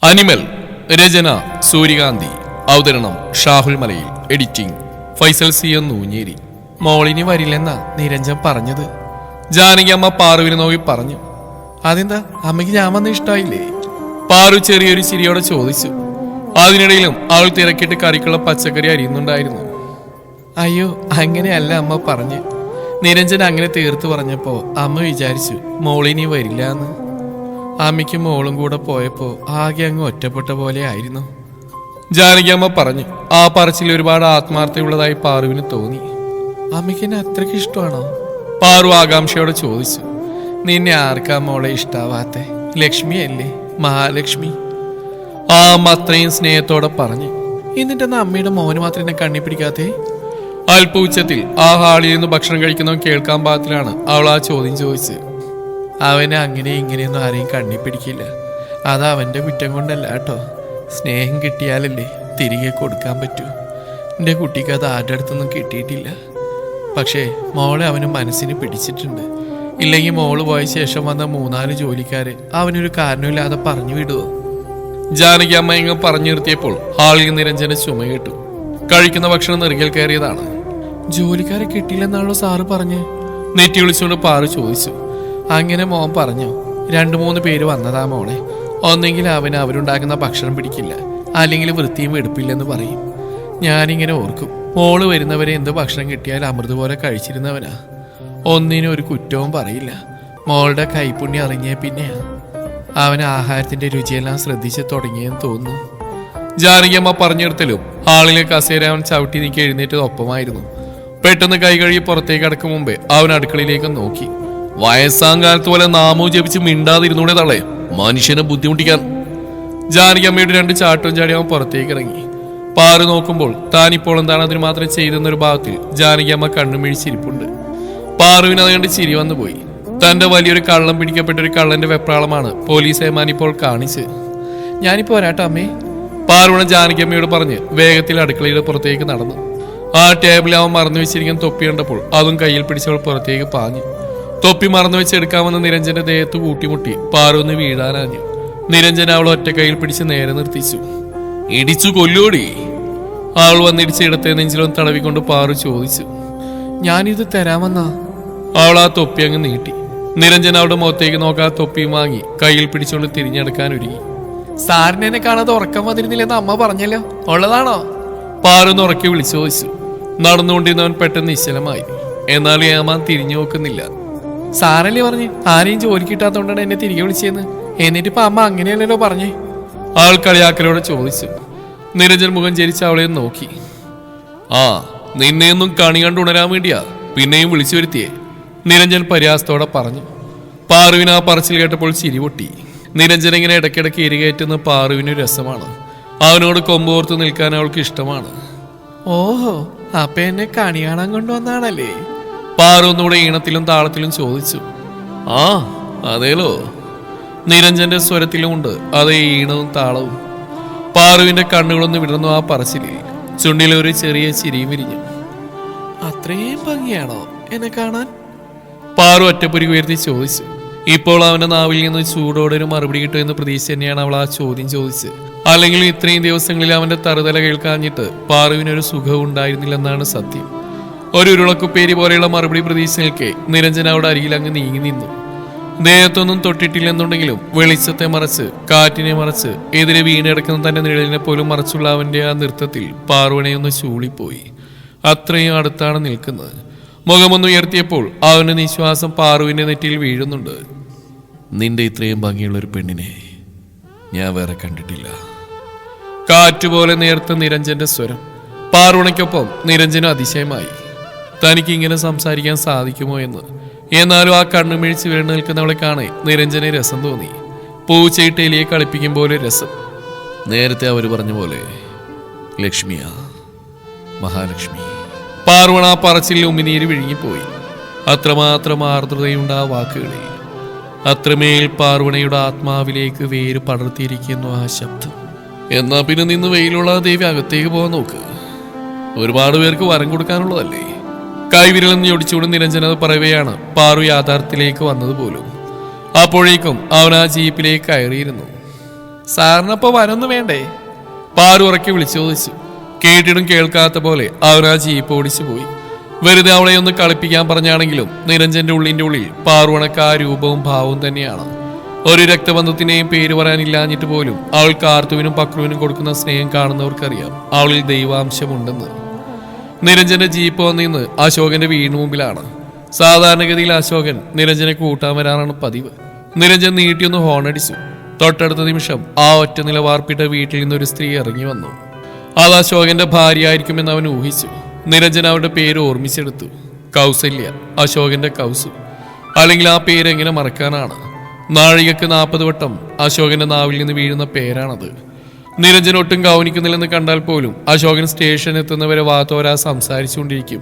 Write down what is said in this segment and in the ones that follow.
Animal. രചന സൂര്യകാന്തി. അവതരണം Shahul Malayil. Editing Faisal C N Noonjeri. മോളിനി വരില്ലെന്നാ നിരഞ്ജൻ പറഞ്ഞത്. ജാനകി അമ്മ പാറുവിനെ നോക്കി പറഞ്ഞു. അതെന്താ അമ്മയ്ക്ക് ഞാൻ വന്ന ഇഷ്ടമായില്ലേ? പാറു ചെറിയൊരു ചിരിയോടെ ചോദിച്ചു. അതിനിടയിലും അവൾ തിരക്കിട്ട് കറിക്കുള്ള പച്ചക്കറി അരിയുന്നുണ്ടായിരുന്നു. അയ്യോ അങ്ങനെയല്ല അമ്മ പറഞ്ഞു. നിരഞ്ജൻ അങ്ങനെ തീർത്തു പറഞ്ഞപ്പോ അമ്മ വിചാരിച്ചു മോളിനി വരില്ല എന്ന്. അമ്മയ്ക്ക് മോളും കൂടെ പോയപ്പോ ആകെ അങ്ങ് ഒറ്റപ്പെട്ട പോലെ ആയിരുന്നു. ജാനകി അമ്മ പറഞ്ഞു. ആ പറച്ചിൽ ഒരുപാട് ആത്മാർത്ഥതയുള്ളതായി പാറുവിന് തോന്നി. അമ്മയ്ക്ക് എന്നെ അത്രയ്ക്ക് ഇഷ്ടമാണോ? പാറു ആകാംക്ഷയോടെ ചോദിച്ചു. നിന്നെ ആർക്കാ മോളെ ഇഷ്ടാവാത്തെ? ലക്ഷ്മിയല്ലേ, മഹാലക്ഷ്മി. ആ അമ്മ അത്രയും സ്നേഹത്തോടെ പറഞ്ഞു. എന്നിട്ട് അമ്മയുടെ മോന് മാത്രം എന്നെ കണ്ണി പിടിക്കാത്തേ? അല്പ ഉച്ചത്തിൽ ആ ഹാളിൽ നിന്ന് ഭക്ഷണം കഴിക്കുന്നവൻ കേൾക്കാൻ പാകത്തിലാണ് അവൾ ആ ചോദ്യം ചോദിച്ചത്. അവനെ അങ്ങനെ ഇങ്ങനെയൊന്നും ആരെയും കണ്ണി പിടിക്കില്ല. അത് അവന്റെ കുറ്റം കൊണ്ടല്ല കേട്ടോ. സ്നേഹം കിട്ടിയാലല്ലേ തിരികെ കൊടുക്കാൻ പറ്റൂ. എൻ്റെ കുട്ടിക്ക് അത് ആരുടെ അടുത്തൊന്നും കിട്ടിയിട്ടില്ല. പക്ഷേ മോളെ അവന് മനസ്സിന് പിടിച്ചിട്ടുണ്ട്. ഇല്ലെങ്കിൽ മോള് പോയ ശേഷം വന്ന 3-4 ജോലിക്കാരെ അവനൊരു കാരണമില്ലാതെ പറഞ്ഞു വിടുവോ? ജാനകി അമ്മ ഇങ്ങ് പറഞ്ഞു നിർത്തിയപ്പോൾ ഹാളിൽ നിരഞ്ജന ചുമ കേട്ടു. കഴിക്കുന്ന ഭക്ഷണം നെറുകിൽ കയറിയതാണ്. ജോലിക്കാരെ കിട്ടിയില്ലെന്നാണല്ലോ സാറ് പറഞ്ഞ്? നെറ്റി വിളിച്ചുകൊണ്ട് പാറു ചോദിച്ചു. അങ്ങനെ മോൻ പറഞ്ഞു. 2-3 പേര് വന്നതാ മോളെ. ഒന്നെങ്കിൽ അവരുണ്ടാക്കുന്ന ഭക്ഷണം പിടിക്കില്ല, അല്ലെങ്കിൽ വൃത്തിയും വെടുപ്പില്ലെന്ന് പറയും. ഞാനിങ്ങനെ ഓർക്കും, മോള് വരുന്നവരെ എന്ത് ഭക്ഷണം കിട്ടിയാൽ അമൃത് പോലെ കഴിച്ചിരുന്നവനാ. ഒന്നിനും ഒരു കുറ്റവും പറയില്ല. മോളുടെ കൈപ്പുണ്യം അറിഞ്ഞേ പിന്നെയാ അവൻ ആഹാരത്തിന്റെ രുചിയെല്ലാം ശ്രദ്ധിച്ച് തുടങ്ങിയെന്ന് തോന്നുന്നു. ജാനകിയമ്മ പറഞ്ഞെടുത്തലും ഹാളിലെ കസേര അവൻ ചവിട്ടി നീക്കി എഴുന്നേറ്റത് ഒപ്പമായിരുന്നു. പെട്ടെന്ന് കൈ കഴുകി പുറത്തേക്ക് കടക്കും മുമ്പേ അവൻ അടുക്കളയിലേക്ക് നോക്കി. വയസ്സാം കാലത്ത് പോലെ നാമവും ജപിച്ച് മിണ്ടാതിരുന്നൂടെ തള്ളേ, മനുഷ്യനെ ബുദ്ധിമുട്ടിക്കാൻ. ജാനകിയമ്മയുടെ 2 ചാട്ടവും ചാടി അവൻ പുറത്തേക്ക് ഇറങ്ങി. പാറു നോക്കുമ്പോൾ താനിപ്പോൾ എന്താണ് അതിന് മാത്രം ചെയ്തെന്നൊരു ഭാവത്തിൽ ജാനകിയമ്മ കണ്ണും മിഴിച്ചിരിപ്പുണ്ട്. പാറുവിന് അത് കണ്ട് ചിരി വന്നു പോയി. തന്റെ വലിയൊരു കള്ളം പിടിക്കപ്പെട്ട ഒരു കള്ളന്റെ വെപ്രാളമാണ് പോലീസ് ഏമാൻ ഇപ്പോൾ കാണിച്ച്. ഞാനിപ്പോ വരാട്ടോ അമ്മേ, പാറുവണ ജാനകിയമ്മയോട് പറഞ്ഞ് വേഗത്തിൽ അടുക്കളയുടെ പുറത്തേക്ക് നടന്നു. ആ ടേബിളിൽ അവൻ മറന്നു വെച്ചിരിക്കാൻ തൊപ്പി കണ്ടപ്പോൾ അതും കയ്യിൽ പിടിച്ചവൾ പുറത്തേക്ക് പാഞ്ഞു. തൊപ്പി മറന്നു വെച്ചെടുക്കാമെന്ന് നിരഞ്ജന്റെ ദേഹത്ത് കൂട്ടിമുട്ടി പാറുവന്ന് വീഴാനാഞ്ഞു. നിരഞ്ജൻ അവൾ ഒറ്റ കയ്യിൽ പിടിച്ച് നേരെ നിർത്തിച്ചു. ഇടിച്ചു കൊല്ലോടി. അവൾ വന്നിടിച്ച് ഇടത്തെ നെഞ്ചിലൊന്ന് തടവിക്കൊണ്ട് പാറു ചോദിച്ചു. ഞാനിത് തരാമെന്നാ. അവൾ ആ തൊപ്പി അങ്ങ് നീട്ടി. നിരഞ്ജൻ അവളുടെ മുഖത്തേക്ക് നോക്കാ തൊപ്പിയും വാങ്ങി കയ്യിൽ പിടിച്ചുകൊണ്ട് തിരിഞ്ഞെടുക്കാൻ ഒരുങ്ങി. സാറിന് എന്നെ കാണാതെ ഉറക്കം വന്നിരുന്നില്ലെന്ന് അമ്മ പറഞ്ഞല്ലോ, ഉള്ളതാണോ? പാറുന്ന് ഉറക്കി വിളിച്ചു ചോദിച്ചു. നടന്നുകൊണ്ടിരുന്നവൻ പെട്ടെന്ന് നിശ്ചലമായി. എന്നാൽ ഏമാൻ തിരിഞ്ഞു നോക്കുന്നില്ല. സാറല്ലേ പറഞ്ഞ് ആരെയും ജോലി കിട്ടാത്തോണ്ടാണ് എന്നെ തിരികെ വിളിച്ചതെന്ന്. എന്നിട്ടിപ്പോ അമ്മ അങ്ങനെയല്ലല്ലോ പറഞ്ഞേ? ആൾ കളിയാക്കലോടെ ചോദിച്ചു. നിരഞ്ജൻ മുഖം ചരിച്ച് അവളെ നോക്കി. ആ, നിന്നെയൊന്നും കണി കണ്ട് ഉണരാൻ വേണ്ടിയാ പിന്നെയും വിളിച്ചു വരുത്തിയേ, നിരഞ്ജൻ പരിഹാസത്തോടെ പറഞ്ഞു. പാറുവിന് ആ പറച്ചിൽ കേട്ടപ്പോൾ ചിരി പൊട്ടി. നിരഞ്ജൻ ഇങ്ങനെ ഇടയ്ക്കിടയ്ക്ക് എരികയറ്റുന്ന പാറുവിന് രസമാണ്. അവനോട് കൊമ്പോർത്ത് നിൽക്കാൻ അവൾക്ക് ഇഷ്ടമാണ്. ഓഹോ, അപ്പൊ എന്നെ കണി കാണാൻ കൊണ്ടുവന്നാണല്ലേ? പാറു ഒന്നുകൂടെ ഈണത്തിലും താളത്തിലും ചോദിച്ചു. ആ അതേലോ. നിരഞ്ജന്റെ സ്വരത്തിലുമുണ്ട് അതേ ഈണവും താളവും. പാറുവിന്റെ കണ്ണുകളൊന്ന് വിടർന്നു ആ പറച്ചിലിൽ. ചുണ്ടിലൊരു ചെറിയ ചിരിയും വിരിഞ്ഞു. അത്രയും ഭംഗിയാണോ എന്നെ കാണാൻ? പാറു ഒറ്റപ്പുരി ഉയർത്തി ചോദിച്ചു. ഇപ്പോൾ അവന്റെ നാവിൽ നിന്ന് ചൂടോടെ ഒരു മറുപടി കിട്ടും എന്ന് പ്രതീക്ഷ തന്നെയാണ് അവൾ ആ ചോദ്യം ചോദിച്ചത്. അല്ലെങ്കിൽ ഇത്രയും ദിവസങ്ങളിൽ അവന്റെ തറുതല കേൾക്കാഞ്ഞിട്ട് പാറുവിനൊരു സുഖവും ഉണ്ടായിരുന്നില്ലെന്നാണ് സത്യം. ഒരു ഉരുളക്കുപ്പേരി പോലെയുള്ള മറുപടി പ്രതീക്ഷ നിൽക്കെ നിരഞ്ജൻ അവിടെ അരികിൽ അങ്ങ് നീങ്ങി നിന്നു. ദേഹത്തൊന്നും തൊട്ടിട്ടില്ലെന്നുണ്ടെങ്കിലും വെളിച്ചത്തെ മറച്ച് കാറ്റിനെ മറച്ച് എതിരെ വീണെടുക്കുന്ന തന്റെ നിഴലിനെ പോലും മറച്ചുള്ള അവന്റെ ആ നൃത്തത്തിൽ പാറുവിനെയൊന്ന് ചൂളിപ്പോയി. അത്രയും അടുത്താണ് നിൽക്കുന്നത്. മുഖമൊന്ന് ഉയർത്തിയപ്പോൾ അവന്റെ നിശ്വാസം പാറുവിന്റെ നെറ്റിയിൽ വീഴുന്നുണ്ട്. നിന്റെ ഇത്രയും ഭംഗിയുള്ള ഒരു പെണ്ണിനെ ഞാൻ വേറെ കണ്ടിട്ടില്ല. കാറ്റുപോലെ നേർത്ത നിരഞ്ജന്റെ സ്വരം. പാറുവണയ്ക്കൊപ്പം നിരഞ്ജനും അതിശയമായി. തനിക്ക് ഇങ്ങനെ സംസാരിക്കാൻ സാധിക്കുമോ എന്ന്. എന്നാലും ആ കണ്ണുമിഴിച്ച് വീണ് നിൽക്കുന്നവളെ കാണേ നിരഞ്ജനെ രസം തോന്നി. പൂച്ചയിട്ട് എലിയെ കളിപ്പിക്കും പോലെ രസം. നേരത്തെ അവർ പറഞ്ഞ പോലെ ലക്ഷ്മിയാ, മഹാലക്ഷ്മി. പാർവണ ആ പറച്ചിൽ ഉമിനീര് വിഴുങ്ങിപ്പോയി. അത്രമാത്രം ആർദ്രതയുണ്ട് ആ വാക്കുകളിൽ. അത്രമേൽ പാർവണയുടെ ആത്മാവിലേക്ക് വേര് പടർത്തിയിരിക്കുന്നു ആ ശബ്ദം. എന്നാ പിന്നെ നിന്ന് വെയിലുള്ള ദേവി അകത്തേക്ക് പോകാൻ നോക്ക്. ഒരുപാട് പേർക്ക് വരം കൊടുക്കാനുള്ളതല്ലേ? കൈവിരലെന്ന് ഞൊടിച്ചുകൊണ്ട് നിരഞ്ജനത് പറയവെയാണ് പാറു യാഥാർത്ഥ്യത്തിലേക്ക് വന്നത് പോലും. അപ്പോഴേക്കും അവൻ ആ ജീപ്പിലേക്ക് കയറിയിരുന്നു. സാറിനപ്പോ വരൊന്നും വേണ്ടേ? പാറു ഉറക്കി വിളിച്ചു ചോദിച്ചു. കേട്ടിടും കേൾക്കാത്ത പോലെ അവൻ ആ ജീപ്പ് ഓടിച്ചു പോയി. വെറുതെ അവളെ ഒന്ന് കളിപ്പിക്കാൻ പറഞ്ഞാണെങ്കിലും നിരഞ്ജന്റെ ഉള്ളിന്റെ ഉള്ളിൽ പാറുവണക്ക് ആ രൂപവും ഭാവവും തന്നെയാണ്. ഒരു രക്തബന്ധത്തിന്റെയും പേര് പറയാനില്ലാഞ്ഞിട്ട് പോലും അവൾ കാർത്തുവിനും പക്രുവിനും കൊടുക്കുന്ന സ്നേഹം കാണുന്നവർക്കറിയാം അവളിൽ ദൈവാംശമുണ്ടെന്ന്. നിരഞ്ജന്റെ ജീപ്പ് വന്നിന്ന് അശോകന്റെ വീടിന് മുമ്പിലാണ്. സാധാരണഗതിയിൽ അശോകൻ നിരഞ്ജനെ കൂട്ടാൻ വരാറാണ് പതിവ്. നിരഞ്ജൻ നീട്ടിയൊന്ന് ഹോണടിച്ചു. തൊട്ടടുത്ത നിമിഷം ആ ഒറ്റ നില വാർപ്പിട്ട വീട്ടിൽ നിന്നൊരു സ്ത്രീ ഇറങ്ങി വന്നു. അത് അശോകന്റെ ഭാര്യയായിരിക്കുമെന്ന് അവൻ ഊഹിച്ചു. നിരഞ്ജൻ അവരുടെ പേര് ഓർമ്മിച്ചെടുത്തു. കൗസല്യ, അശോകന്റെ കൗസു. അല്ലെങ്കിൽ ആ പേര് എങ്ങനെ മറക്കാനാണ്? നാഴികക്ക് 40 വട്ടം അശോകന്റെ നാവിൽ നിന്ന് വീഴുന്ന പേരാണത്. നിരഞ്ജൻ ഒട്ടും ഗൗനിക്കുന്നില്ലെന്ന് കണ്ടാൽ പോലും അശോകൻ സ്റ്റേഷൻ എത്തുന്നവരെ വാത്തോരാ സംസാരിച്ചുകൊണ്ടിരിക്കും.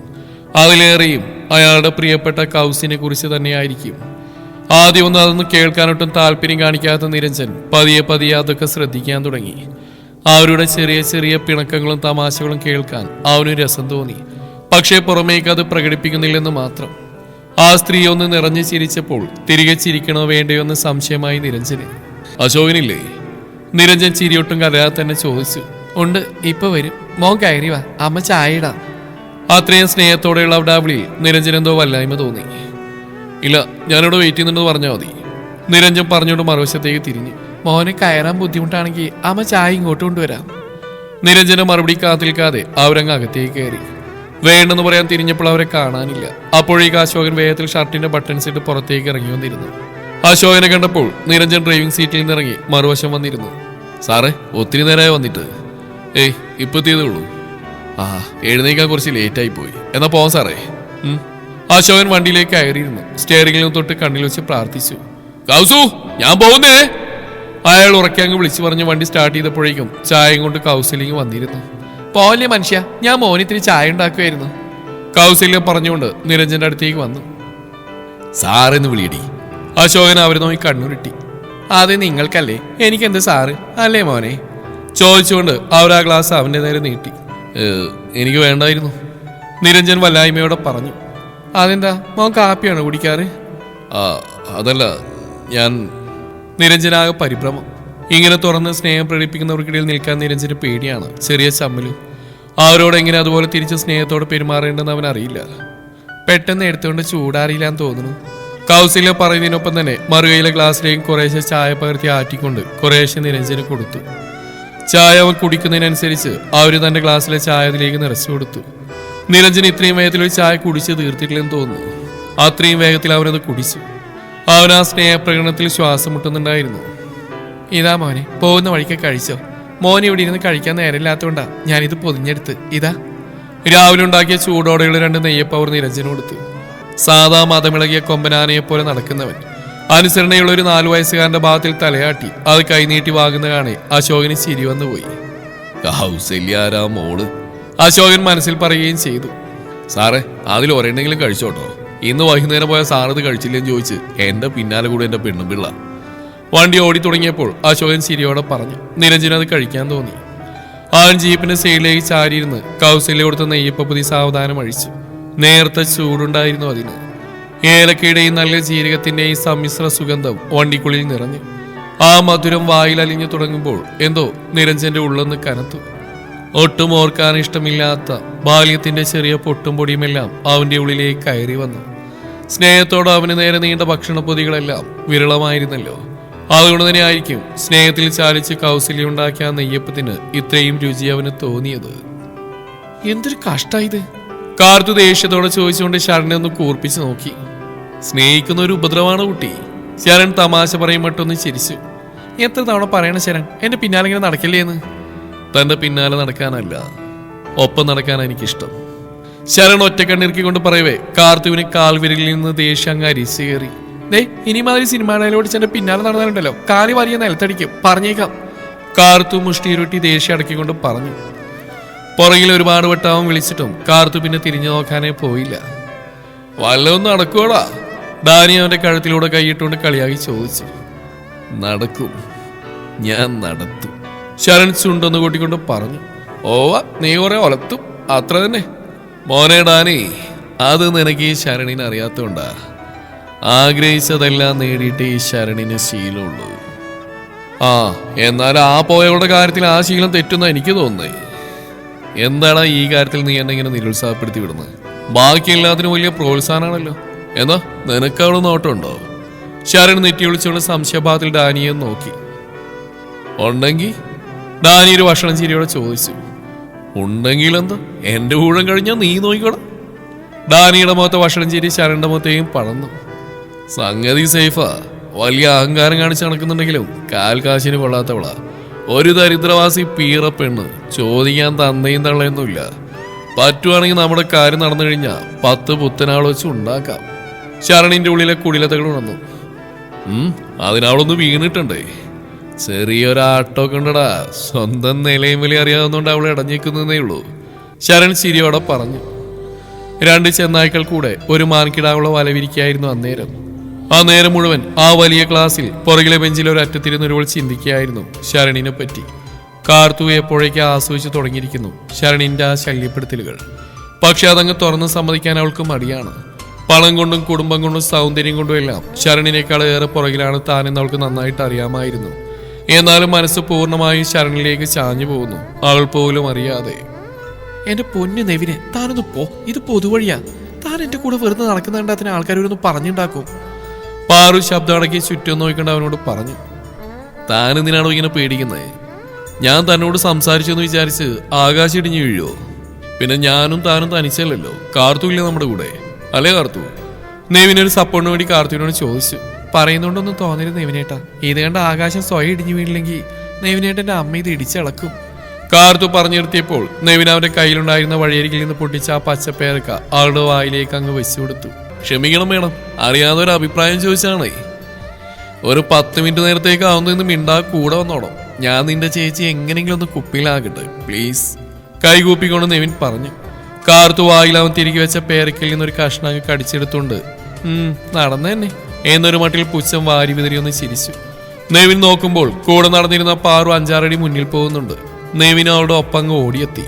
അതിലേറെയും അയാളുടെ പ്രിയപ്പെട്ട കൗസിനെ കുറിച്ച് തന്നെയായിരിക്കും. ആദ്യമൊന്നും അതൊന്നും കേൾക്കാനൊട്ടും താല്പര്യം കാണിക്കാത്ത നിരഞ്ജൻ പതിയെ പതിയെ അതൊക്കെ ശ്രദ്ധിക്കാൻ തുടങ്ങി. അവരുടെ ചെറിയ ചെറിയ പിണക്കങ്ങളും തമാശകളും കേൾക്കാൻ അവന് രസം തോന്നി. പക്ഷേ പുറമേക്ക് അത് പ്രകടിപ്പിക്കുന്നില്ലെന്ന് മാത്രം. ആ സ്ത്രീ ഒന്ന് നിറഞ്ഞു ചിരിച്ചപ്പോൾ തിരികെ ചിരിക്കണോ വേണ്ടയോ എന്ന് സംശയമായി നിരഞ്ജന്. അശോകനില്ലേ? നിരഞ്ജൻ ചിരിയൊട്ടും കലയാതെ തന്നെ ചോദിച്ചു. ഉണ്ട്, ഇപ്പൊ വരും. മോൻ കയറി വാ, അമ്മ ചായ ഇടാം. അത്രയും സ്നേഹത്തോടെയുള്ള അവിടെ വിളിയിൽ നിരഞ്ജൻ എന്തോ വല്ലായ്മ തോന്നി. ഇല്ല, ഞാനിവിടെ വെയിറ്റ് ചെയ്യുന്നുണ്ടെന്ന് പറഞ്ഞാൽ മതി. നിരഞ്ജൻ പറഞ്ഞുകൊണ്ട് മറുവശത്തേക്ക് തിരിഞ്ഞു. മോനെ കയറാൻ ബുദ്ധിമുട്ടാണെങ്കിൽ അമ്മ ചായ ഇങ്ങോട്ട് കൊണ്ടുവരാം. നിരഞ്ജനെ മറുപടി കാത്തിൽക്കാതെ അവരങ്ങ് അകത്തേക്ക് കയറി. വേണ്ടെന്ന് പറയാൻ തിരിഞ്ഞപ്പോൾ അവരെ കാണാനില്ല. അപ്പോഴേക്ക് അശോകൻ വേഗത്തിൽ ഷർട്ടിന്റെ ബട്ടൺസ് ഇട്ട് പുറത്തേക്ക് ഇറങ്ങി വന്നിരുന്നു. അശോകനെ കണ്ടപ്പോൾ നിരഞ്ജൻ ഡ്രൈവിംഗ് സീറ്റിൽ നിന്നിറങ്ങി മറുവശം വന്നിരുന്നു. സാറേ, ഒത്തിരി നേരമായി വന്നിട്ട്. ഏയ്, ഇപ്പൊ എത്തിയതേ ഉള്ളൂ. എഴുന്നേക്കാൻ കുറച്ച് ലേറ്റായി പോയി. എന്നാ പോവാം സാറേ. അശോകൻ വണ്ടിയിലേക്ക് കയറിയിരുന്നു. സ്റ്റിയറിംഗിൽ തൊട്ട് കണ്ണിൽ വെച്ച് പ്രാർത്ഥിച്ചു. കൗസു, ഞാൻ പോകുന്നേ. അയാൾ ഉറക്കെ അങ്ങ് വിളിച്ചു പറഞ്ഞ് വണ്ടി സ്റ്റാർട്ട് ചെയ്തപ്പോഴേക്കും ചായയും കൊണ്ട് കൗസല്യം വന്നിരുന്നു. പോലെ മനുഷ്യ, ഞാൻ മോനിത്തിരി ചായ ഉണ്ടാക്കുമായിരുന്നു. കൗസല്യം പറഞ്ഞുകൊണ്ട് നിരഞ്ജന്റെ അടുത്തേക്ക് വന്നു. സാറെന്ന് വിളിയടി. അശോകൻ അവരെ നോക്കി കണ്ണുരുട്ടി. അത് നിങ്ങൾക്കല്ലേ, എനിക്കെന്ത് സാറ് അല്ലേ മോനെ? ചോദിച്ചുകൊണ്ട് അവർ ആ ഗ്ലാസ് അവന്റെ നേരെ നീട്ടി. എനിക്ക് വേണ്ടായിരുന്നു, നിരഞ്ജൻ വല്ലായ്മയോടെ പറഞ്ഞു. അതെന്താ, മോൻ കാപ്പിയാണോ കുടിക്കാറ്? അതല്ല, ഞാൻ. നിരഞ്ജനാകെ പരിഭ്രമം. ഇങ്ങനെ തുറന്ന് സ്നേഹം പ്രകടിപ്പിക്കുന്നവർക്കിടയിൽ നിൽക്കാൻ നിരഞ്ജന് പേടിയാണ്, ചെറിയ ചമ്മലും. അവരോട് എങ്ങനെ അതുപോലെ തിരിച്ച് സ്നേഹത്തോടെ പെരുമാറേണ്ടെന്ന് അവൻ അറിയില്ല. പെട്ടെന്ന് എടുത്തുകൊണ്ട് ചൂടാറിയില്ലാന്ന് തോന്നുന്നു. കൗസല്യ പറയുന്നതിനൊപ്പം തന്നെ മറുകയിലെ ഗ്ലാസ്സിലേക്ക് കുറേശ്ശെ ചായ പകർത്തി ആറ്റിക്കൊണ്ട് കുറേശ്ശെ നിരഞ്ജന് കൊടുത്തു. ചായ അവൻ കുടിക്കുന്നതിനനുസരിച്ച് അവർ തന്റെ ഗ്ലാസ്സിലെ ചായ അതിലേക്ക് നിറച്ചു കൊടുത്തു. നിരഞ്ജൻ ഇത്രയും വേഗത്തിൽ ഒരു ചായ കുടിച്ച് തീർത്തിട്ടില്ലെന്ന് തോന്നുന്നു. അത്രയും വേഗത്തിൽ അവനത് കുടിച്ചു. അവൻ ആ സ്നേഹപ്രകടനത്തിൽ ശ്വാസം മുട്ടുന്നുണ്ടായിരുന്നു. ഇതാ മോനെ, പോകുന്ന വഴിക്ക് കഴിച്ചോ. മോൻ ഇവിടെ ഇരുന്ന് കഴിക്കാൻ നേരമില്ലാത്തതുകൊണ്ടാ ഞാനിത് പൊതിഞ്ഞെടുത്ത്. ഇതാ. രാവിലെ ഉണ്ടാക്കിയ ചൂടോടെയുള്ള 2 നെയ്യപ്പവർ നിരഞ്ജന് കൊടുത്തു. സാധാ മതമിളകിയ കൊമ്പനാനയെപ്പോലെ നടക്കുന്നവൻ അനുസരണയുള്ള ഒരു 4 വയസ്സുകാരന്റെ ഭാഗത്തിൽ തലയാട്ടി അത് കൈനീട്ടി വാങ്ങുന്ന കാണെ അശോകന് ചിരി വന്നുപോയി. കൗസല്യാരാ മോള്, അശോകൻ മനസ്സിൽ പറയുകയും ചെയ്തു. സാറേ, അതിൽ ഒരെണ്ണെങ്കിലും കഴിച്ചോട്ടോ. ഇന്ന് വൈകുന്നേരം പോയ സാറത് കഴിച്ചില്ലെന്ന് ചോദിച്ച് എന്റെ പിന്നാലെ കൂടെ എന്റെ പെണ്ണും പിള്ള. വണ്ടി ഓടി തുടങ്ങിയപ്പോൾ അശോകൻ ചിരിയോടെ പറഞ്ഞു. നിരഞ്ജന് അത് കഴിക്കാൻ തോന്നി. അവൻ ജീപ്പിന്റെ സൈഡിലേക്ക് ചാരിയിരുന്ന് കൗസല്യ കൊടുത്ത നെയ്യപ്പതി സാവധാനം അഴിച്ചു. നേരത്തെ ചൂടുണ്ടായിരുന്നു അതിന്. ഏലക്കയുടെയും നല്ല ജീരകത്തിന്റെയും സമ്മിശ്ര സുഗന്ധം വണ്ടിക്കുള്ളിൽ നിറഞ്ഞു. ആ മധുരം വായിൽ അലിഞ്ഞു തുടങ്ങുമ്പോൾ എന്തോ നിരഞ്ജന്റെ ഉള്ളൊന്ന് കനത്തു. ഒട്ടും ഓർക്കാൻ ഇഷ്ടമില്ലാത്ത ബാല്യത്തിന്റെ ചെറിയ പൊട്ടും പൊടിയുമെല്ലാം അവന്റെ ഉള്ളിലേക്ക് കയറി വന്നു. സ്നേഹത്തോടെ അവന് നേരെ നീണ്ട ഭക്ഷണപ്പൊതികളെല്ലാം വിരളമായിരുന്നല്ലോ. അതുകൊണ്ട് തന്നെ ആയിരിക്കും സ്നേഹത്തിൽ ചാലിച്ച് കൗസല്യം ഉണ്ടാക്കിയ നെയ്യപ്പത്തിന് ഇത്രയും രുചി അവന് തോന്നിയത്. എന്തൊരു കഷ്ടായത്, കാർത്തു ദേഷ്യത്തോടെ ചോദിച്ചുകൊണ്ട് ശരണിനെ ഒന്ന് കൂർപ്പിച്ച് നോക്കി. സ്നേഹിക്കുന്ന ഒരു ഉപദ്രവമാണ് കുട്ടി. ശരൺ തമാശ പറയുമ്പട്ടൊന്ന് ചിരിച്ചു. എത്ര തവണ പറയണ ശരൺ, എന്റെ പിന്നാലെ ഇങ്ങനെ നടക്കില്ലേന്ന്? തന്റെ പിന്നാലെ നടക്കാനല്ല, ഒപ്പം നടക്കാനാണ് എനിക്കിഷ്ടം. ശരൺ ഒറ്റക്കണ്ണിറുക്കിക്കൊണ്ട് പറയവേ കാർത്തുവിന് കാൽവിരലിൽ നിന്ന് ദേഷ്യം അങ്ങ് അരിച്ചു കയറി. ഇനി മാതിരി സിനിമ ഡയലോഗ് എന്റെ പിന്നാലെ നടന്നാലുണ്ടല്ലോ കാലി വലിയ നിലത്തടിക്കും, പറഞ്ഞേക്കാം. കാർത്തു മുഷ്ടിയിരുട്ടി ദേഷ്യം അടക്കിക്കൊണ്ട് പറഞ്ഞു. പുറകിൽ ഒരുപാട് വട്ടാവും വിളിച്ചിട്ടും കാർത്തു പിന്നെ തിരിഞ്ഞു നോക്കാനേ പോയില്ല. വല്ലതും നടക്കൂടാ? ഡാനി അവന്റെ കഴുത്തിലൂടെ കൈയിട്ടുകൊണ്ട് കളിയാക്കി ചോദിച്ചു. നടക്കും, ഞാൻ നടത്തും, ശരൺ ചുണ്ടൊന്ന് കൂട്ടിക്കൊണ്ട് പറഞ്ഞു. ഓവ, നീ കുറെ ഒലത്തും, അത്ര തന്നെ. മോനെ ഡാനി, അത് നിനക്ക് ഈ ശരണിനെ അറിയാത്തോണ്ടാ. ആഗ്രഹിച്ചതെല്ലാം നേടിയിട്ട് ഈ ശരണിന് ശീലമുള്ളൂ. ആ എന്നാൽ ആ പോയവരുടെ കാര്യത്തിൽ ആ ശീലം തെറ്റുന്ന എനിക്ക് തോന്നുന്നേ. എന്താണ് ഈ കാര്യത്തിൽ നീ എന്നെ ഇങ്ങനെ നിരുത്സാഹപ്പെടുത്തി വിടുന്നത്? ബാക്കി എല്ലാത്തിനും വലിയ പ്രോത്സാഹനമാണല്ലോ. എന്താ നിനക്ക് അവിടെ നോട്ടമുണ്ടോ? ശരൺ നെറ്റി വിളിച്ചുകൊണ്ട് സംശയഭാവത്തിൽ ഡാനിയെ നോക്കി. ഉണ്ടെങ്കിൽ? ഡാനി ഒരു ഭക്ഷണം ചിരിയോടെ ചോദിച്ചു. ഉണ്ടെങ്കിൽ എന്താ, എന്റെ ഊഴം കഴിഞ്ഞാൽ നീ നോക്കിക്കോടാ. ഡാനിയുടെ മുഖത്തെ ഭക്ഷണം ചിരി ശരണിന്റെ മുഖത്തേയും പടന്നു. സംഗതി സേഫാ. വലിയ അഹങ്കാരം കാണിച്ച് നടക്കുന്നുണ്ടെങ്കിലും കാൽക്കാശിന് കൊള്ളാത്തവളാ. ഒരു ദരിദ്രവാസി പീറപ്പെണ്ണ്. ചോദിക്കാൻ തന്നയും തള്ളയൊന്നുമില്ല. പറ്റുവാണെങ്കിൽ നമ്മുടെ കാര്യം നടന്നു കഴിഞ്ഞാൽ 10 പുത്തനാൾ വെച്ച് ഉണ്ടാക്കാം. ശരണിന്റെ ഉള്ളിലെ കുടിലതകൾ ഉണർന്നു. അതിനവളൊന്ന് വീണിട്ടുണ്ടേ. ചെറിയൊരാട്ടമൊക്കെ ഉണ്ടടാ. സ്വന്തം നിലയും വില അറിയാവുന്നതുകൊണ്ട് അവൾ ഇടഞ്ഞിക്കുന്നതേ ഉള്ളൂ. ശരൺ ചിരിയോടെ പറഞ്ഞു. 2 ചെന്നായ്ക്കൾ കൂടെ ഒരു മാർക്കിടാവുള്ള വലവിരിക്കായിരുന്നു അന്നേരം. ആ നേരം മുഴുവൻ ആ വലിയ ക്ലാസ്സിൽ പുറകിലെ ബെഞ്ചിൽ ഒരറ്റത്തിരുന്നൊരുവൾ ചിന്തിക്കുകയായിരുന്നു ശരണിനെ പറ്റി. കാർത്തു എപ്പോഴേക്ക് ആസ്വദിച്ചു തുടങ്ങിയിരിക്കുന്നു ശരണിന്റെ ആ ശല്യപ്പെടുത്തലുകൾ. പക്ഷെ അതങ്ങ് തുറന്ന് സമ്മതിക്കാൻ അവൾക്ക് മടിയാണ്. പണം കൊണ്ടും കുടുംബം കൊണ്ടും സൗന്ദര്യം കൊണ്ടും എല്ലാം ശരണിനേക്കാൾ ഏറെ പുറകിലാണ് താനെന്ന് അവൾക്ക് നന്നായിട്ട് അറിയാമായിരുന്നു. എന്നാലും മനസ്സ് പൂർണ്ണമായും ശരണിലേക്ക് ചാഞ്ഞു പോകുന്നു, അവൾ പോലും അറിയാതെ. എന്റെ പൊന്നു നെവിനെ, താനൊന്ന് പോ. ഇത് പൊതുവഴിയാ. താൻ എന്റെ കൂടെ വെറുതെ നടക്കുന്നുണ്ട്. അതിന് ആൾക്കാരൊന്ന് പറഞ്ഞുണ്ടാക്കും. പാറു ശബ്ദം അടക്കി ചുറ്റും നോക്കിക്കൊണ്ട് അവനോട് പറഞ്ഞു. താൻ എന്തിനാണോ ഇങ്ങനെ പേടിക്കുന്നത്? ഞാൻ തന്നോട് സംസാരിച്ചെന്ന് വിചാരിച്ച് ആകാശം ഇടിഞ്ഞു വീഴുവോ? പിന്നെ ഞാനും താനും തനിച്ചല്ലല്ലോ. കാർത്തു ഇല്ലേ നമ്മുടെ കൂടെ? അല്ലേ കാർത്തു? നെവിനൊരു സപ്പോർട്ടിന് വേണ്ടി കാർത്തുവിനോട് ചോദിച്ചു. പറയുന്നോണ്ടൊന്നും തോന്നരുത് നെവിനേട്ടാ. ഇത് കണ്ട ആകാശം സ്വയം ഇടിഞ്ഞു വീണില്ലെങ്കിൽ നെവിനേട്ടന്റെ അമ്മ ഇത് ഇടിച്ചളക്കും. കാർത്തു പറഞ്ഞു നിർത്തിയപ്പോൾ നെവിൻ അവന്റെ കയ്യിലുണ്ടായിരുന്ന വഴിയരികിൽ നിന്ന് പൊട്ടിച്ച ആ പച്ചപ്പേരക്ക ആളുടെ വായിലേക്ക് അങ്ങ് വെച്ചു കൊടുത്തു. ക്ഷമിക്കണം വേണം, അറിയാതെ ഒരു അഭിപ്രായം ചോദിച്ചാണേ. ഒരു 10 മിനിറ്റ് നേരത്തേക്ക് ആവുന്നതെന്ന് മിണ്ടാ കൂടെ വന്നോണം. ഞാൻ നിന്റെ ചേച്ചി എങ്ങനെയെങ്കിലും ഒന്ന് കുപ്പിയിലാകട്ടെ പ്ലീസ്. കൈകൂപ്പിക്കൊണ്ട് നെവിൻ പറഞ്ഞു. കാർത്തു വായിൽ അവൻ തിരികെ വെച്ച പേരക്കയിൽ നിന്നൊരു കഷ്ണം കടിച്ചെടുത്തുകൊണ്ട് നടന്നു തന്നെ എന്നൊരു മട്ടിൽ പുച്ഛം വാരി വിതറിയൊന്ന് ചിരിച്ചു. നെവിൻ നോക്കുമ്പോൾ കൂടെ നടന്നിരുന്ന പാറു 5-6 അടി മുന്നിൽ പോകുന്നുണ്ട്. നെവിൻ അവളുടെ ഒപ്പങ്ങ് ഓടിയെത്തി.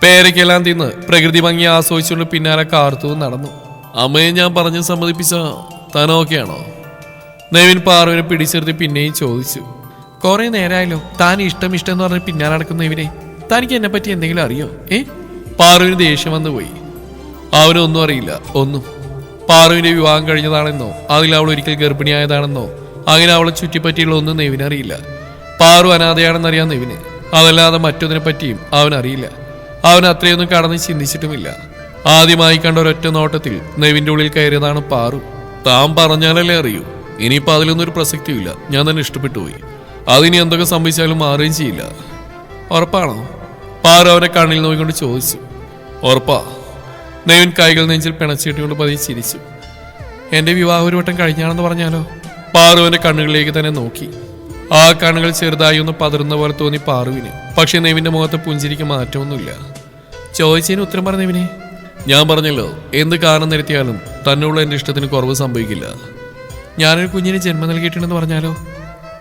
പേരക്കെല്ലാം തിന്ന് പ്രകൃതി ഭംഗി ആസ്വദിച്ചുകൊണ്ട് പിന്നാലെ കാർത്തു നടന്നു. അമ്മയെ ഞാൻ പറഞ്ഞ് സമ്മതിപ്പിച്ച താൻ ഓക്കെയാണോ? നെവിൻ പാറുവിനെ പിടിച്ചെടുത്ത് പിന്നെയും ചോദിച്ചു. കുറെ നേരമായല്ലോ താൻ ഇഷ്ടം എന്ന് പറഞ്ഞ് പിന്നാലെ നടക്കുന്ന നെവിനെ. തനിക്ക് എന്നെ പറ്റി എന്തെങ്കിലും അറിയോ? പാറുവിന് ദേഷ്യം വന്നു പോയി. അവനൊന്നും അറിയില്ല, ഒന്നും. പാറുവിന്റെ വിവാഹം കഴിഞ്ഞതാണെന്നോ അതിൽ അവൾ ഒരിക്കൽ ഗർഭിണിയായതാണെന്നോ അങ്ങനെ അവളെ ചുറ്റിപ്പറ്റിയുള്ള ഒന്നും നെവിനറിയില്ല. പാറു അനാഥയാണെന്നറിയാം നെവിന്. അതല്ലാതെ മറ്റൊന്നിനെ പറ്റിയും അവനറിയില്ല. അവൻ അത്രയൊന്നും കടന്ന് ചിന്തിച്ചിട്ടുമില്ല. ആദ്യമായി കണ്ട ഒരൊറ്റ നോട്ടത്തിൽ നെവിന്റെ ഉള്ളിൽ കയറിയതാണ് പാറു. താൻ പറഞ്ഞാലല്ലേ അറിയൂ. ഇനിയിപ്പോൾ അതിലൊന്നും ഒരു പ്രസക്തിയില്ല. ഞാൻ തന്നെ ഇഷ്ടപ്പെട്ടു പോയി. അതിനി എന്തൊക്കെ സംഭവിച്ചാലും മാറുകയും ചെയ്യില്ല. ഉറപ്പാണോ? പാറു അവനെ കണ്ണിൽ നോക്കിക്കൊണ്ട് ചോദിച്ചു. ഉറപ്പാ. നെവിൻ കൈകൾ നെഞ്ചിൽ പിണച്ചിട്ടുകൊണ്ട് പതിയെ ചിരിച്ചു. എന്റെ വിവാഹം ഒരു വട്ടം കഴിഞ്ഞാണെന്ന് പറഞ്ഞാലോ? പാറു അവന്റെ കണ്ണുകളിലേക്ക് തന്നെ നോക്കി. ആ കണ്ണുകൾ ചെറുതായി ഒന്ന് പതറുന്ന പോലെ തോന്നി പാറുവിന്. പക്ഷെ നെവിന്റെ മുഖത്ത് പുഞ്ചിരിക്ക് മാറ്റമൊന്നുമില്ല. ചോദിച്ചതിന് ഉത്തരം പറഞ്ഞ നെവിനെ. ഞാൻ പറഞ്ഞല്ലോ, എന്ത് കാരണം നിരത്തിയാലും തന്നുള്ള എന്റെ ഇഷ്ടത്തിന് കുറവ് സംഭവിക്കില്ല. ഞാനൊരു കുഞ്ഞിന് ജന്മം നൽകിയിട്ടുണ്ടെന്ന് പറഞ്ഞാലോ?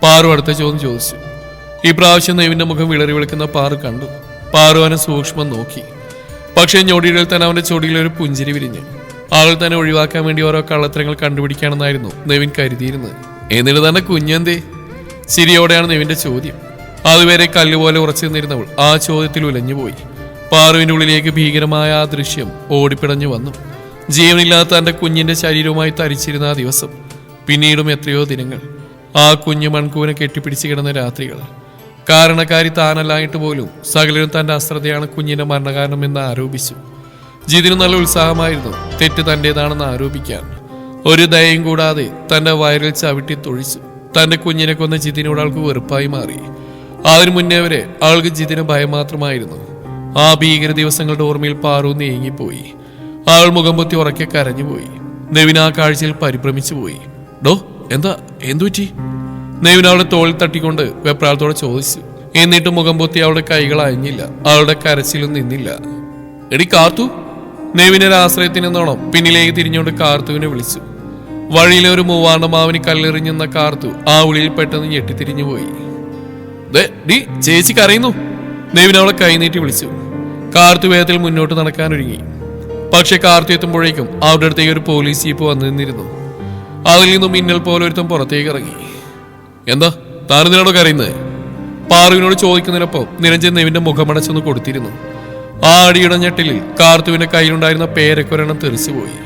പാറു അടുത്ത ചോദ്യം ചോദിച്ചു. ഈ പ്രാവശ്യം നെവിന്റെ മുഖം വിളറി വിളിക്കുന്ന പാറു കണ്ടു. പാറു അവനെ സൂക്ഷ്മം നോക്കി. പക്ഷേ ഞൊടികളിൽ തന്നെ അവന്റെ ചൊടിയിലൊരു പുഞ്ചിരി വിരിഞ്ഞു. ആൾ തന്നെ ഒഴിവാക്കാൻ വേണ്ടി ഓരോ കള്ളത്തരങ്ങൾ കണ്ടുപിടിക്കുകയാണെന്നായിരുന്നു നെവിൻ കരുതിയിരുന്നത്. എന്നിട്ട് തന്നെ കുഞ്ഞെന്തേ? ചിരിയോടെയാണ് നെവിന്റെ ചോദ്യം. അതുവരെ കല്ലുപോലെ ഉറച്ചു നിന്നിരുന്നവൾ ആ ചോദ്യത്തിൽ ഉലഞ്ഞുപോയി. പാറുവിന്റെ ഉള്ളിലേക്ക് ഭീകരമായ ആ ദൃശ്യം ഓടിപ്പിടഞ്ഞു വന്നു. ജീവനില്ലാത്ത തന്റെ കുഞ്ഞിന്റെ ശരീരവുമായി തരിച്ചിരുന്ന ആ ദിവസം, പിന്നീടും എത്രയോ ദിനങ്ങൾ, ആ കുഞ്ഞു മൺകൂനെ കെട്ടിപ്പിടിച്ച് കിടന്ന രാത്രികൾ. കാരണക്കാരി താനല്ലായിട്ട് പോലും സകലരും തന്റെ അശ്രദ്ധയാണ് കുഞ്ഞിന്റെ മരണകാരണമെന്ന് ആരോപിച്ചു. ജിതിന് നല്ല ഉത്സാഹമായിരുന്നു തെറ്റ് തന്റേതാണെന്ന് ആരോപിക്കാൻ. ഒരു ദയയും കൂടാതെ തന്റെ വയറിൽ ചവിട്ടി തൊഴിച്ചു. തന്റെ കുഞ്ഞിനെ കൊന്ന ജിതിനോട് ആൾക്ക് വെറുപ്പായി മാറി. അതിനു മുന്നേ വരെ ആൾക്ക് ജിതിന് ഭയം മാത്രമായിരുന്നു. ആ ഭീകര ദിവസങ്ങളുടെ ഓർമ്മയിൽ പാറു നീങ്ങിപ്പോയി. ആൾ മുഖം പൊത്തി ഉറക്കെ കരഞ്ഞുപോയി. നെവിൻ ആ കാഴ്ചയിൽ പരിഭ്രമിച്ചു പോയി. ഡോ എന്താ എന്തുപറ്റി? നെവിൻ അവളുടെ തോളിൽ തട്ടിക്കൊണ്ട് വെപ്രാളത്തോടെ ചോദിച്ചു. എന്നിട്ട് മുഖം പൊത്തി അവളുടെ കൈകൾ അയഞ്ഞില്ല. അവളുടെ കരച്ചിലും നിന്നില്ല. എടി കാർത്തു! നെവിനൊരു ആശ്രയത്തിനെന്നോണം പിന്നിലേക്ക് തിരിഞ്ഞുകൊണ്ട് കാർത്തുവിനെ വിളിച്ചു. വഴിയിലെ ഒരു മൂവാണ്ട മാവിന് കല്ലെറിഞ്ഞെന്ന കാർത്തു ആ ഉള്ളിൽ പെട്ടെന്ന് ഞെട്ടിത്തിരിഞ്ഞുപോയി. ചേച്ചി കരയുന്നു! നെവിൻ അവളെ കൈനീട്ടി വിളിച്ചു. കാർത്തു വേഗത്തിൽ മുന്നോട്ട് നടക്കാനൊരുങ്ങി. പക്ഷെ കാർത്തു എത്തുമ്പോഴേക്കും അവരുടെ അടുത്തേക്ക് ഒരു പോലീസ് ജീപ്പ് വന്നു നിന്നിരുന്നു. അതിൽ നിന്നും മിന്നൽ പോലെ ഒരുത്തം പുറത്തേക്ക് ഇറങ്ങി. എന്താ താനെന്തിനാണോ കരയുന്നത്? പാറുവിനോട് ചോദിക്കുന്നതിനൊപ്പം നിരഞ്ജൻ നെവിന്റെ മുഖമടച്ചൊന്ന് കൊടുത്തിരുന്നു. ആ അടിയുടെ ഞെട്ടിലിൽ കാർത്തുവിന്റെ കയ്യിലുണ്ടായിരുന്ന പേരക്കൊരെണ്ണം തെറിച്ചുപോയി.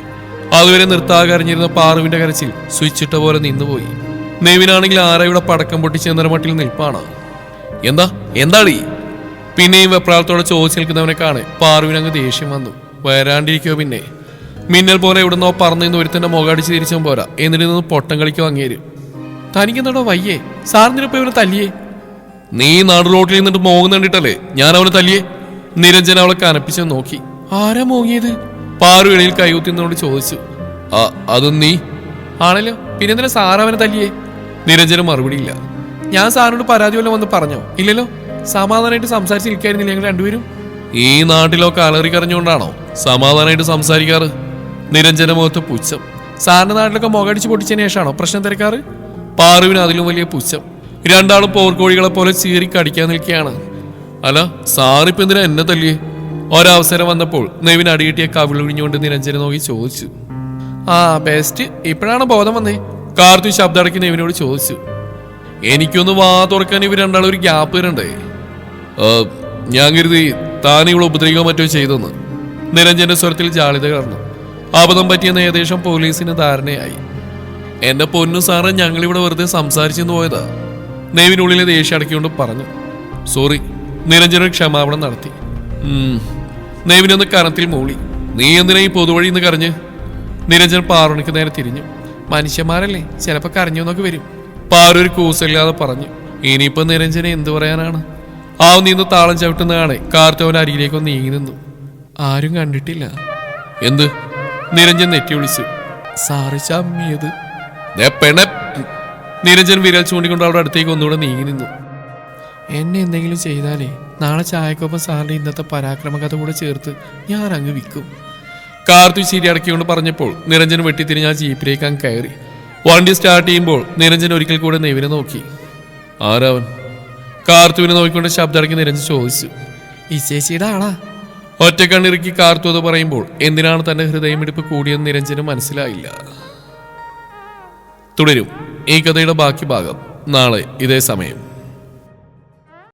അതുവരെ നിർത്താതെ കരഞ്ഞിരുന്ന പാറുവിന്റെ കരച്ചിൽ സ്വിച്ചിട്ട പോലെ നിന്നുപോയി. നെവിനാണെങ്കിൽ ആരയുടെ പടക്കം പൊട്ടിച്ച് എന്നരമട്ടിൽ നിൽപ്പാണ്. എന്താടി? പിന്നെയും വെപ്രാളത്തോടെ ചോദിച്ചു നിൽക്കുന്നവനെ കാണെ പാറുവിനങ്ങ് ദേഷ്യം വന്നു. വരാണ്ടിരിക്കോ പിന്നെ? മിന്നൽ പോലെ എവിടുന്നോ പറന്നിന്ന് ഒരുത്തന്റെ മുഖടിച്ച് തിരിച്ചും പോരാ, എന്നിട്ട് നിന്ന് പൊട്ടം കളിക്കോ അങ്ങേര്. തനിക്കെന്താടോ വയ്യേ? സാറിനിപ്പോ ഇവനെ തല്ലിയേ? നീ നാട് റോട്ടിൽ നിന്നിട്ട് മോങ്ങുന്നുണ്ടിട്ടല്ലേ ഞാൻ അവനെ തല്ലിയേ? നിരഞ്ജൻ അവളെ കനപ്പിച്ച് നോക്കി. ആരാ മോങ്ങിയത്? പാറു ഇടയിൽ കൈകുത്തിനോട് ചോദിച്ചു. അതും നീ ആണല്ലോ, പിന്നെന്തിനാ സാറ് അവനെ തല്ലിയേ? നിരഞ്ജന് മറുപടിയില്ല. ഞാൻ സാറിനോട് പരാതി വല്ലതും വന്ന് പറഞ്ഞോ? ഇല്ലല്ലോ. സമാധാനമായിട്ട് സംസാരിച്ച് നിൽക്കായിരുന്നില്ല ഞങ്ങൾ രണ്ടുപേരും? ഈ നാട്ടിലൊക്കെ അലറി കരഞ്ഞുകൊണ്ടാണോ സമാധാനമായിട്ട് സംസാരിക്കാറ്? നിരഞ്ജന മുഖത്ത് പുച്ഛം. സാറിന്റെ നാട്ടിലൊക്കെ മുഖടിച്ച് പൊട്ടിച്ചതിന് ശേഷമാണോ പ്രശ്നം തിരക്കാറ്? പാറുവിന് അതിലും വലിയ പുച്ഛം. രണ്ടാളും പോർക്കോഴികളെ പോലെ ചീറി കടിക്കാൻ നിൽക്കുകയാണ്. അല്ല, സാറിപ്പ് എന്തിനാ എന്നെ തല്ലിയേ? ഒരവസരം വന്നപ്പോൾ നെവിൻ അടികിട്ടിയ കവിളൊഴിഞ്ഞുകൊണ്ട് നിരഞ്ജനെ നോക്കി ചോദിച്ചു. ബെസ്റ്റ്, ഇപ്പോഴാണ് ബോധം വന്നേ? കാർത്തു ശബ്ദടക്കി നെവിനോട് ചോദിച്ചു. എനിക്കൊന്ന് വാ തുറക്കാൻ ഇവർ രണ്ടാളും ഒരു ഗ്യാപ്പ് തരണ്ടേ? ഞാൻ കരുതി താൻ ഇവിടെ ഉപദ്രവിക്കാൻ മറ്റോ ചെയ്തെന്ന്. നിരഞ്ജന്റെ സ്വരത്തിൽ ജാളിത കടന്നു. അബദ്ധം പറ്റിയെന്ന് ഏകദേശം പോലീസിന് ധാരണയായി. എന്റെ പൊന്നു സാറ്, ഞങ്ങളിവിടെ വെറുതെ സംസാരിച്ചെന്ന് പോയതാ. നെവിനുള്ളിലെ ദേഷ്യം അടക്കിക്കൊണ്ട് പറഞ്ഞു. സോറി. നിരഞ്ജന ക്ഷമാപണം നടത്തി. നെവിനൊന്ന് കരത്തിൽ മൂളി. നീ എന്തിനാ ഈ പൊതുവഴി ഇന്ന് കരഞ്ഞ്? നിരഞ്ജൻ പാറുണിക്ക് നേരെ തിരിഞ്ഞു. മനുഷ്യന്മാരല്ലേ, ചിലപ്പോ കരഞ്ഞു വരും. പാറു ഒരു കൂസല്ലാതെ പറഞ്ഞു. ഇനിയിപ്പോ നിരഞ്ജനെ എന്തു പറയാനാണ്? നിന്ന് താളം ചവിട്ടുന്ന കാണെ കാർത്തവൻ അരികിലേക്ക് നീങ്ങി നിന്നു. ആരും കണ്ടിട്ടില്ല. എന്ത്? നിരഞ്ജൻ നെറ്റി വിളിച്ചു. സാറ് ചമ്മിയത്. നിരഞ്ജൻ വിരൽ ചൂണ്ടിക്കൊണ്ട് അവരുടെ അടുത്തേക്ക് ഒന്നുകൂടെ നീങ്ങി നിന്നു. എന്നെ എന്തെങ്കിലും ചെയ്താലേ നാളെ ചായക്കൊപ്പം സാറിന്റെ ഇന്നത്തെ പരാക്രമ കഥ കൂടെ ചേർത്ത് ഞാൻ അങ്ങ് വിൽക്കും. കാർത്തു ചിരി അടക്കിക്കൊണ്ട് പറഞ്ഞപ്പോൾ നിരഞ്ജൻ വെട്ടിത്തിരിഞ്ഞ് ആ ജീപ്പിലേക്ക് അങ്ങ് കയറി. വണ്ടി സ്റ്റാർട്ട് ചെയ്യുമ്പോൾ നിരഞ്ജൻ ഒരിക്കൽ കൂടെ നെവിനെ നോക്കി. ആരാവൻ? കാർത്തുവിനെ നോക്കിക്കൊണ്ട് ശബ്ദടക്കി നിരഞ്ജൻ ചോദിച്ചു. ഈ ചേച്ചിയുടെ ആളാ? ഒറ്റക്കണ്ണിറുക്കി കാർത്തു അത് പറയുമ്പോൾ എന്തിനാണ് തന്റെ ഹൃദയമിടിപ്പ് കൂടിയെന്ന് നിരഞ്ജന് മനസ്സിലായില്ല. തുടരും ഈ കഥയുടെ ബാക്കി ഭാഗം നാളെ ഇതേ സമയം.